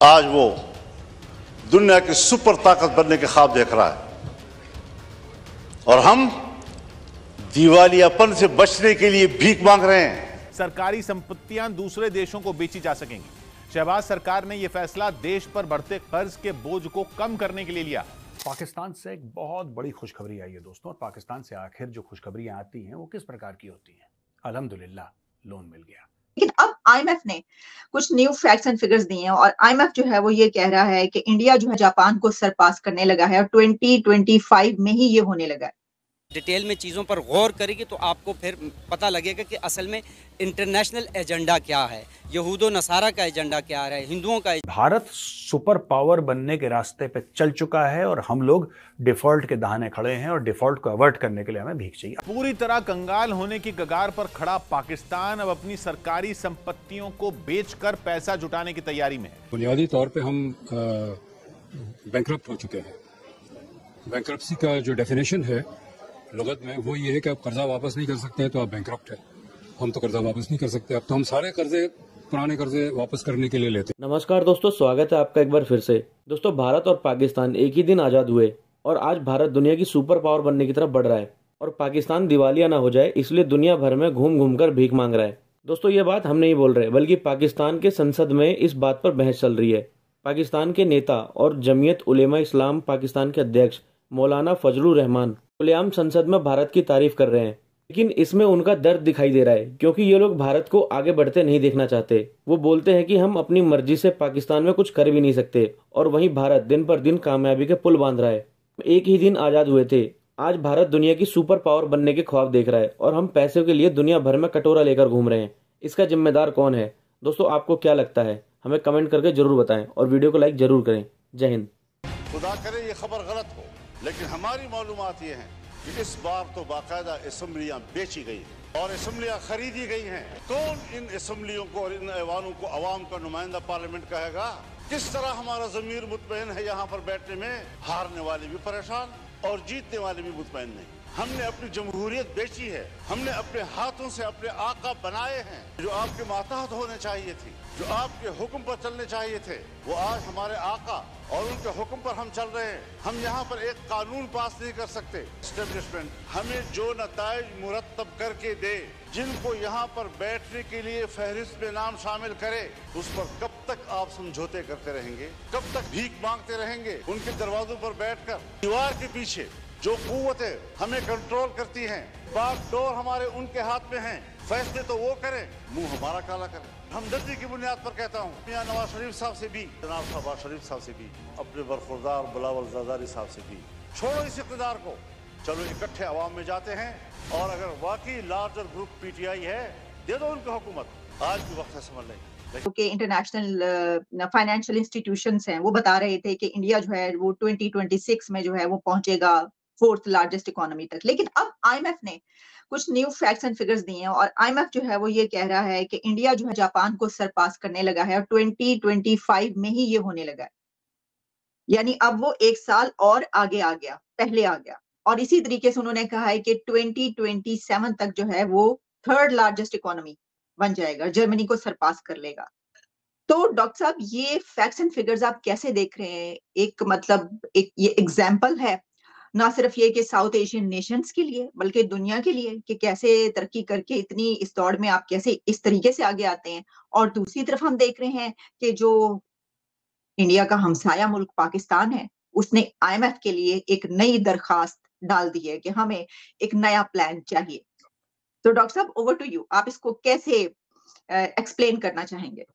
आज वो दुनिया की सुपर ताकत बनने के ख्वाब देख रहा है और हम दिवालियापन से बचने के लिए भीख मांग रहे हैं। सरकारी संपत्तियां दूसरे देशों को बेची जा सकेंगी। शहबाज सरकार ने यह फैसला देश पर बढ़ते कर्ज के बोझ को कम करने के लिए लिया। पाकिस्तान से एक बहुत बड़ी खुशखबरी आई है दोस्तों, और पाकिस्तान से आखिर जो खुशखबरियां आती हैं वो किस प्रकार की होती हैं। अल्हम्दुलिल्लाह लोन मिल गया। लेकिन अब आईएमएफ ने कुछ न्यू फैक्ट्स एंड फिगर्स दिए हैं और आईएमएफ जो है वो ये कह रहा है कि इंडिया जो है जापान को सरपास करने लगा है और 2025 में ही ये होने लगा है। डिटेल में चीज़ों पर गौर करेंगे तो आपको फिर पता लगेगा कि असल में इंटरनेशनल एजेंडा क्या है, यहूदो नसारा का एजेंडा क्या है, हिंदुओं का। भारत सुपर पावर बनने के रास्ते पे चल चुका है और हम लोग डिफॉल्ट के दहाने खड़े हैं और डिफॉल्ट को अवर्ट करने के लिए हमें भीख चाहिए। पूरी तरह कंगाल होने की कगार पर खड़ा पाकिस्तान अब अपनी सरकारी संपत्तियों को बेचकर पैसा जुटाने की तैयारी में है। बुनियादी तौर पे हम बैंकरप्ट हो चुके हैं। बैंकरप्सी का जो डेफिनेशन है लुगत में वो ये है कि आप कर्जा वापस नहीं कर सकते हैं तो आप बैंकरप्ट है। हम तो कर्जा वापस नहीं कर सकते, अब तो हम सारे कर्जे पुराने कर्जे वापस करने के लिए लेते हैं। नमस्कार दोस्तों, स्वागत है आपका एक बार फिर से। दोस्तों, भारत और पाकिस्तान एक ही दिन आज़ाद हुए और आज भारत दुनिया की सुपर पावर बनने की तरफ बढ़ रहा है और पाकिस्तान दिवालिया ना हो जाए इसलिए दुनिया भर में घूम घूम कर भीख मांग रहा है। दोस्तों, ये बात हम नहीं बोल रहे बल्कि पाकिस्तान के संसद में इस बात पर बहस चल रही है। पाकिस्तान के नेता और जमीयत उलेमा इस्लाम पाकिस्तान के अध्यक्ष मौलाना फजलुर रहमान खुलेआम संसद में भारत की तारीफ कर रहे हैं, लेकिन इसमें उनका दर्द दिखाई दे रहा है क्योंकि ये लोग भारत को आगे बढ़ते नहीं देखना चाहते। वो बोलते हैं कि हम अपनी मर्जी से पाकिस्तान में कुछ कर भी नहीं सकते और वहीं भारत दिन पर दिन कामयाबी के पुल बांध रहा है। एक ही दिन आज़ाद हुए थे, आज भारत दुनिया की सुपर पावर बनने के ख्वाब देख रहा है और हम पैसे के लिए दुनिया भर में कटोरा लेकर घूम रहे हैं। इसका जिम्मेदार कौन है? दोस्तों, आपको क्या लगता है? हमें कमेंट करके जरूर बताएं और वीडियो को लाइक जरूर करें। जय हिंद। खुदा करे ये खबर गलत हो, लेकिन हमारी मालूमात ये है कि इस बार तो बाकायदा असम्बलियां बेची गई हैं और असम्बलियां खरीदी गई हैं। कौन इन असम्बलियों को और इन ऐवानों को अवाम का नुमाइंदा पार्लियामेंट कहेगा? किस तरह हमारा ज़मीर मुतमईन है यहाँ पर बैठने में? हारने वाले भी परेशान और जीतने वाले भी मुतमईन नहीं। हमने अपनी जमहूरियत बेची है, हमने अपने हाथों से अपने आका बनाए हैं। जो आपके मातहत होने चाहिए थी, जो आपके हुक्म पर चलने चाहिए थे, वो आज हमारे आका और उनके हुक्म पर हम चल रहे हैं। हम यहाँ पर एक कानून पास नहीं कर सकते। एस्टेब्लिशमेंट हमें जो नताइज मुरतब करके दे, जिनको यहाँ पर बैठने के लिए फहरिस्त में नाम शामिल करे, उस पर कब तक आप समझौते करते रहेंगे? कब तक भीख मांगते रहेंगे? उनके दरवाजों पर बैठकर दीवार के पीछे जो कुव्वतें हमें कंट्रोल करती हैं, बागडोर हमारे उनके हाथ में हैं। फैसले तो वो करें, मुंह हमारा काला करें। हमदर्दी की बुनियाद पर कहता हूँ, मियां नवाज शरीफ साहब से भी, जनाब शहबाज शरीफ साहब से भी, अपने बरखुरदार बिलावल ज़रदारी साहब से भी, छोड़ो इस इक़्तिदार को, चलो इकट्ठे अवाम में जाते हैं और अगर वाकई लार्जर ग्रुप पीटीआई है, दे दो उनको हुकूमत। आज भी वक्त है समझ लें। क्योंकि इंटरनेशनल फाइनेंशियल इंस्टीट्यूशंस हैं वो बता रहे थे कि इंडिया जो है वो 2026 में जो है वो पहुंचेगा 4th लार्जेस्ट इकोनॉमी तक। लेकिन अब आईएमएफ ने कुछ न्यू फैक्ट्स एंड फिगर्स दिए हैं और आईएमएफ जो है वो ये कह रहा है कि इंडिया जो है जापान को सरपास करने लगा है और 2025 में ही ये होने लगा है। यानी अब वो एक साल और आगे आ गया, पहले आ गया। और इसी तरीके से उन्होंने कहा है कि 2027 तक जो है वो 3rd लार्जेस्ट इकोनॉमी बन जाएगा, जर्मनी को सरपास कर लेगा। तो डॉक्टर साहब, ये फैक्ट्स एंड फिगर्स आप कैसे देख रहे हैं? एक मतलब एक ये एग्जाम्पल है ना सिर्फ ये कि साउथ एशियन नेशंस के लिए बल्कि दुनिया के लिए कि कैसे तरक्की करके इतनी इस दौड़ में आप कैसे इस तरीके से आगे आते हैं। और दूसरी तरफ हम देख रहे हैं कि जो इंडिया का हमसाया मुल्क पाकिस्तान है, उसने आईएमएफ के लिए एक नई दरखास्त डाल दी है कि हमें एक नया प्लान चाहिए। तो डॉक्टर साहब, ओवर टू यू, आप इसको कैसे एक्सप्लेन करना चाहेंगे?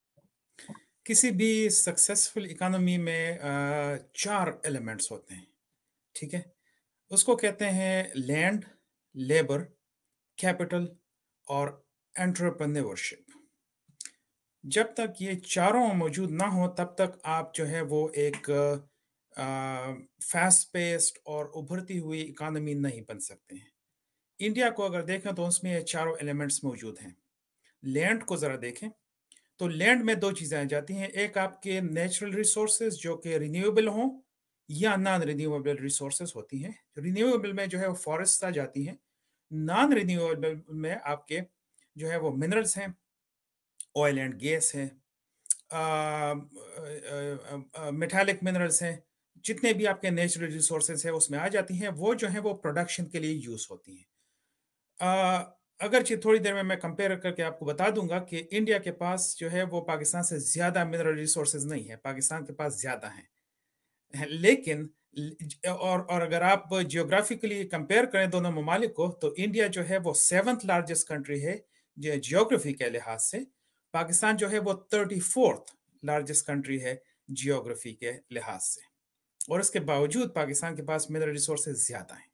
किसी भी सक्सेसफुल इकोनॉमी में 4 एलिमेंट्स होते हैं, ठीक है? उसको कहते हैं लैंड, लेबर, कैपिटल और एंटरप्रेन्योरशिप। जब तक ये चारों मौजूद ना हो तब तक आप जो है वो एक फास्ट पेस्ड और उभरती हुई इकोनॉमी नहीं बन सकते हैं। इंडिया को अगर देखें तो उसमें ये चारों एलिमेंट्स मौजूद हैं। लैंड को ज़रा देखें तो लैंड में 2 चीज़ें आ जाती हैं। एक आपके नेचुरल रिसोर्सेज जो कि रिन्यूएबल हों या नॉन रिन्यूएबल रिसोर्सेज होती हैं। रिन्यूएबल में जो है वो फॉरेस्ट आ जाती हैं, नॉन रिन्यूएबल में आपके जो है वो मिनरल्स हैं, ऑयल एंड गैस है, मेटालिक मिनरल्स हैं, जितने भी आपके नेचुरल रिसोर्सेज हैं उसमें आ जाती हैं, वो जो है वो प्रोडक्शन के लिए यूज होती हैं। अगर थोड़ी देर में मैं कंपेयर करके आपको बता दूंगा कि इंडिया के पास जो है वो पाकिस्तान से ज्यादा मिनरल रिसोर्सेज नहीं है, पाकिस्तान के पास ज्यादा हैं। लेकिन और अगर आप जियोग्राफिकली कंपेयर करें दोनों ममालिक को, तो इंडिया जो है वो 7th लार्जेस्ट कंट्री है जियोग्राफी के लिहाज से। पाकिस्तान जो है वो 34th लार्जेस्ट कंट्री है जियोग्राफी के लिहाज से, और इसके बावजूद पाकिस्तान के पास मिनरल रिसोर्सेज ज्यादा हैं।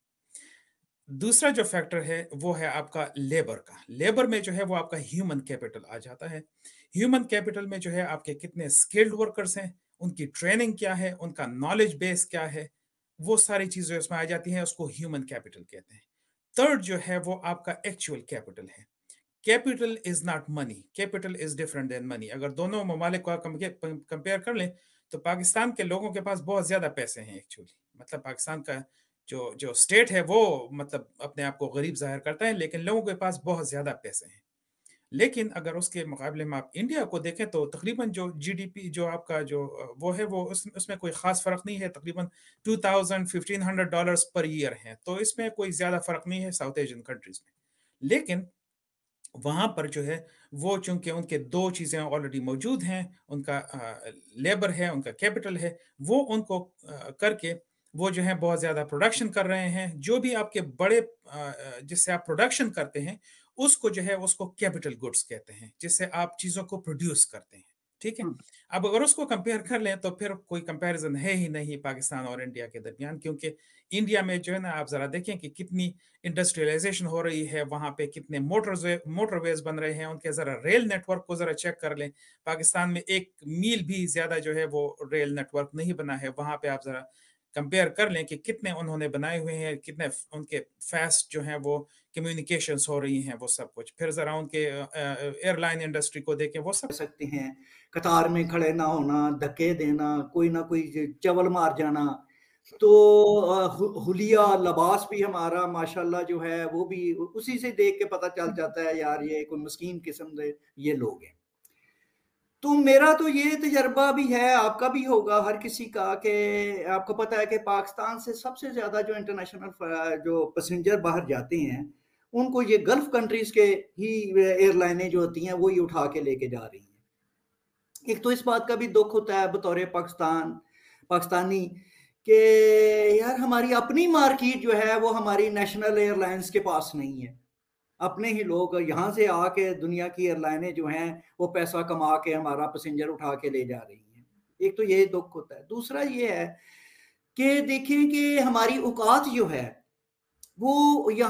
दूसरा जो फैक्टर है वो है आपका लेबर का। लेबर में जो है वो आपका ह्यूमन कैपिटल आ जाता है। ह्यूमन कैपिटल में जो है आपके कितने स्किल्ड वर्कर्स हैं, उनकी ट्रेनिंग क्या है, उनका नॉलेज बेस क्या है, वो सारी चीजें उसमें आ जाती हैं, उसको ह्यूमन कैपिटल कहते हैं। थर्ड जो है वो आपका एक्चुअल कैपिटल है। Capital is not money, capital is different than money. अगर दोनों ममालिक को कंपेयर कर लें तो पाकिस्तान के लोगों के पास बहुत ज्यादा पैसे हैं एक्चुअली। मतलब पाकिस्तान का जो स्टेट है वो मतलब अपने आप को गरीब जाहिर करता है, लेकिन लोगों के पास बहुत ज्यादा पैसे हैं। लेकिन अगर उसके मुकाबले में आप इंडिया को देखें तो तकरीबन जो जीडीपी जो आपका जो वो है वो उसमें कोई खास फर्क नहीं है, तकरीबन $2,000-1,500 पर ईयर है, तो इसमें कोई ज्यादा फर्क नहीं है साउथ एशियन कंट्रीज में। लेकिन वहां पर जो है वो चूंकि उनके दो चीजें ऑलरेडी मौजूद हैं, उनका लेबर है, उनका कैपिटल है, वो उनको करके वो जो है बहुत ज्यादा प्रोडक्शन कर रहे हैं। जो भी आपके बड़े जिससे आप प्रोडक्शन करते हैं उसको जो है उसको कैपिटल गुड्स कहते हैं, जिससे आप चीजों को प्रोड्यूस करते हैं। ठीक है, अब अगर उसको कंपेयर कर लें तो फिर कोई कंपैरिजन है ही नहीं पाकिस्तान और इंडिया के दरमियान, क्योंकि इंडिया में जो है ना आप जरा देखें कि कितनी इंडस्ट्रियलाइजेशन हो रही है, वहां पे कितने मोटरवेज बन रहे हैं, उनके जरा रेल नेटवर्क को जरा चेक कर लें। पाकिस्तान में 1 मील भी ज्यादा जो है वो रेल नेटवर्क नहीं बना है। वहां पे आप जरा कंपेयर कर लें कि कितने उन्होंने बनाए हुए हैं, कितने उनके फास्ट जो है वो कम्युनिकेशंस हो रही हैं, वो सब कुछ। फिर जरा उनके एयरलाइन इंडस्ट्री को देखें, वो सब सकते हैं। कतार में खड़े ना होना, धक्के देना, कोई ना कोई चवल मार जाना। तो हुलिया लिबास भी हमारा माशाल्लाह जो है वो भी उसी से देख के पता चल जाता है यार ये कोई मस्कीन किस्म के ये लोग हैं। तो मेरा तो ये तजर्बा भी है, आपका भी होगा, हर किसी का, कि आपको पता है कि पाकिस्तान से सबसे ज़्यादा जो इंटरनेशनल जो पैसेंजर बाहर जाते हैं उनको ये गल्फ कंट्रीज़ के ही एयरलाइनें जो होती हैं वो ही उठा के लेके जा रही हैं। एक तो इस बात का भी दुख होता है बतौर पाकिस्तानी कि यार हमारी अपनी मार्केट जो है वो हमारी नेशनल एयरलाइंस के पास नहीं है। अपने ही लोग यहाँ से आके दुनिया की एयरलाइनें जो हैं वो पैसा कमा के हमारा पैसेंजर उठा के ले जा रही हैं। एक तो ये दुख होता है। दूसरा ये है कि देखें कि हमारी औकात जो है वो